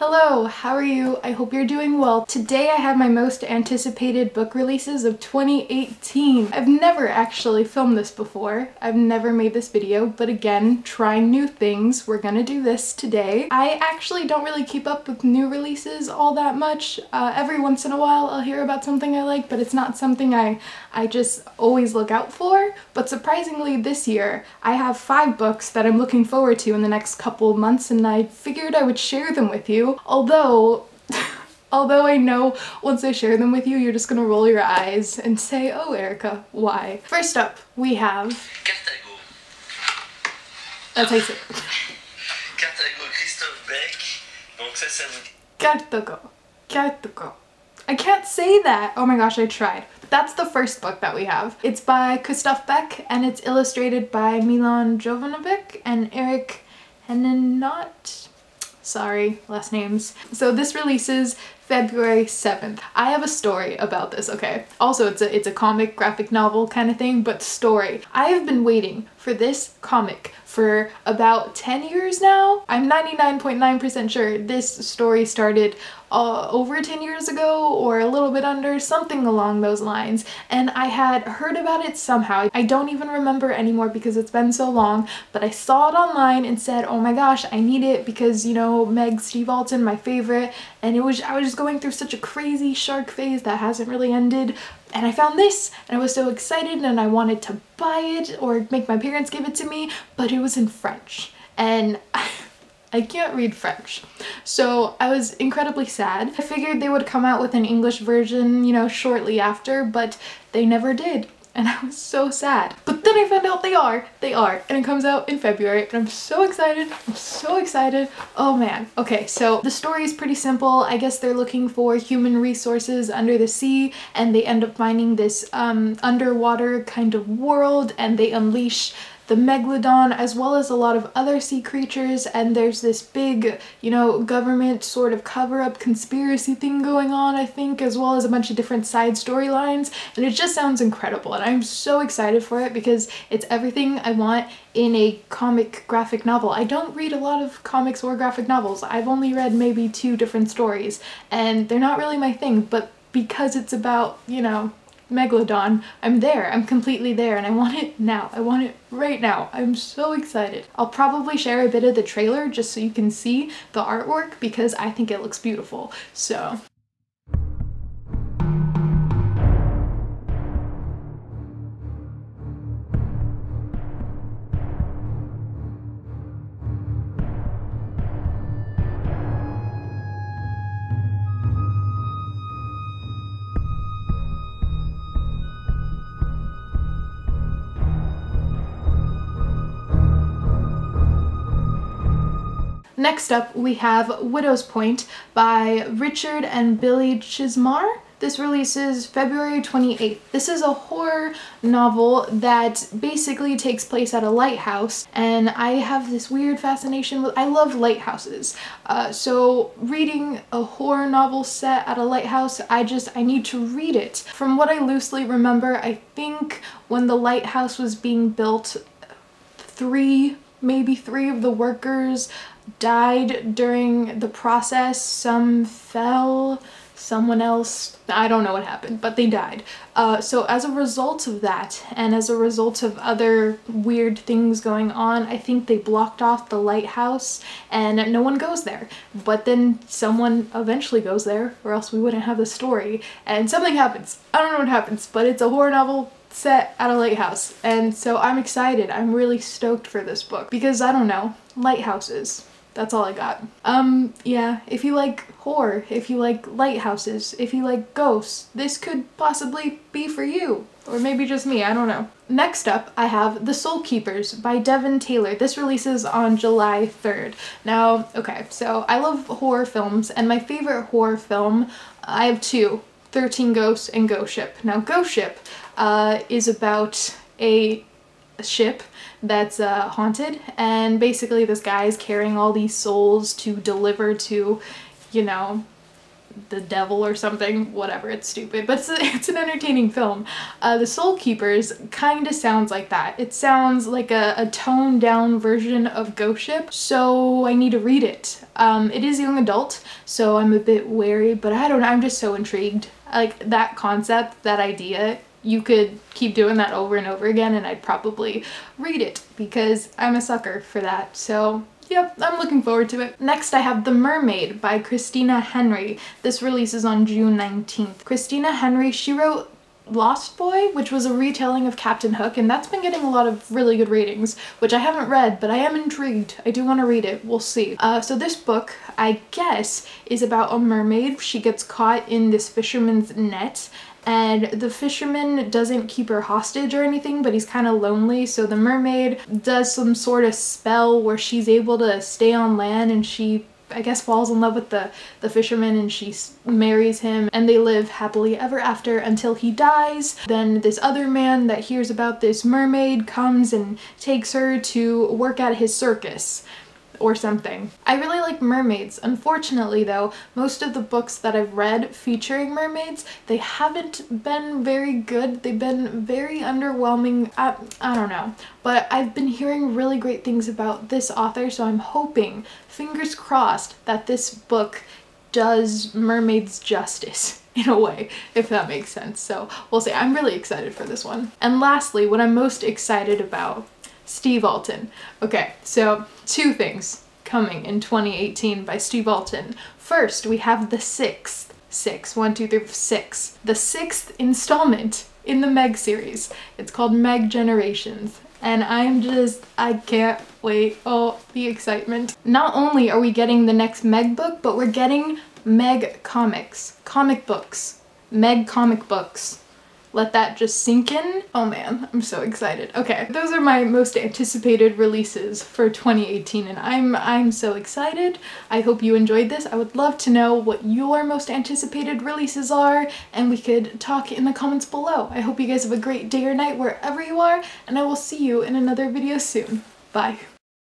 Hello, how are you? I hope you're doing well. Today I have my most anticipated book releases of 2018. I've never actually filmed this before. I've never made this video, but again, trying new things. We're gonna do this today. I actually don't really keep up with new releases all that much. Every once in a while I'll hear about something I like, but it's not something I just always look out for. But surprisingly this year, I have 5 books that I'm looking forward to in the next couple of months, and I figured I would share them with you. Although I know once I share them with you, you're just gonna roll your eyes and say, oh Erica, why? First up, we have... Carthago. That's how you say it. Carthago, Christophe Bec. Donc ça vous... Carthago. Carthago. I can't say that! Oh my gosh, I tried. That's the first book that we have. It's by Christophe Bec, and it's illustrated by Milan Jovanovic and Eric Henenot. Sorry, last names. So this releases February 7th. I have a story about this, okay? Also, it's a comic graphic novel kind of thing, but story. I have been waiting for this comic for about 10 years now. I'm 99.9% sure this story started over 10 years ago, or a little bit under, something along those lines, and I had heard about it somehow. I don't even remember anymore because it's been so long, but I saw it online and said, oh my gosh, I need it because, you know, Meg, Steve Alton, my favorite, and I was just going through such a crazy shark phase that hasn't really ended. And I found this, and I was so excited, and I wanted to buy it or make my parents give it to me, but it was in French, and I can't read French. So I was incredibly sad. I figured they would come out with an English version, you know, shortly after, but they never did. And I was so sad. But then I found out they are, and it comes out in February, and I'm so excited, oh man. Okay, so the story is pretty simple. I guess they're looking for human resources under the sea, and they end up finding this underwater kind of world, and they unleash the Megalodon as well as a lot of other sea creatures, and there's this big, you know, government sort of cover-up conspiracy thing going on, I think, as well as a bunch of different side storylines, and it just sounds incredible, and I'm so excited for it because it's everything I want in a comic graphic novel. I don't read a lot of comics or graphic novels. I've only read maybe 2 different stories, and they're not really my thing, but because it's about, you know, Megalodon, I'm there. I'm completely there, and I want it now. I want it right now. I'm so excited. I'll probably share a bit of the trailer just so you can see the artwork because I think it looks beautiful. So next up, we have Widow's Point by Richard and Billy Chizmar. This releases February 28th. This is a horror novel that basically takes place at a lighthouse, and I have this weird fascination with, I love lighthouses. So reading a horror novel set at a lighthouse, I need to read it. From what I loosely remember, I think when the lighthouse was being built, maybe three of the workers died during the process. Some fell, someone else, I don't know what happened, but they died. So as a result of that, and as a result of other weird things going on, I think they blocked off the lighthouse and no one goes there. But then someone eventually goes there, or else we wouldn't have the story, and something happens. I don't know what happens, but it's a horror novel set at a lighthouse, and so I'm excited. I'm really stoked for this book because, I don't know, lighthouses. That's all I got. Yeah, if you like horror, if you like lighthouses, if you like ghosts, this could possibly be for you. Or maybe just me, I don't know. Next up, I have The Soul Keepers by Devon Taylor. This releases on July 3rd. Now, okay, so I love horror films, and my favorite horror film, I have 2, 13 Ghosts and Ghost Ship. Now, Ghost Ship is about a ship that's haunted, and basically this guy is carrying all these souls to deliver to, you know, the devil or something, whatever, it's stupid, but it's an entertaining film. The Soul Keepers kind of sounds like that. It sounds like a toned down version of Ghost Ship, so I need to read it. It is young adult, so I'm a bit wary, but I don't know, I'm just so intrigued. Like, that concept, that idea, you could keep doing that over and over again and I'd probably read it because I'm a sucker for that. So yep, I'm looking forward to it. Next I have The Mermaid by Christina Henry. This releases on June 19th. Christina Henry, she wrote Lost Boy, which was a retelling of Captain Hook, and that's been getting a lot of really good ratings, which I haven't read, but I am intrigued. I do want to read it. We'll see. So this book, I guess, is about a mermaid. She gets caught in this fisherman's net, and the fisherman doesn't keep her hostage or anything, but he's kind of lonely, so the mermaid does some sort of spell where she's able to stay on land, and she, I guess, falls in love with the fisherman, and she marries him, and they live happily ever after until he dies. Then this other man that hears about this mermaid comes and takes her to work at his circus or something. I really like mermaids. Unfortunately though, most of the books that I've read featuring mermaids, they haven't been very good. They've been very underwhelming. I don't know. But I've been hearing really great things about this author, so I'm hoping, fingers crossed, that this book does mermaids justice in a way, if that makes sense. So we'll see. I'm really excited for this one. And lastly, what I'm most excited about, Steve Alton. Okay, so 2 things coming in 2018 by Steve Alton. First, we have the 6th, 1, 2, 3, 6, the 6th installment in the Meg series. It's called Meg Generations, and I can't wait. Oh, the excitement. Not only are we getting the next Meg book, but we're getting Meg comics, comic books, Meg comic books. Let that just sink in. Oh man, I'm so excited. Okay, those are my most anticipated releases for 2018, and I'm so excited. I hope you enjoyed this. I would love to know what your most anticipated releases are, and we could talk in the comments below. I hope you guys have a great day or night wherever you are, and I will see you in another video soon. Bye.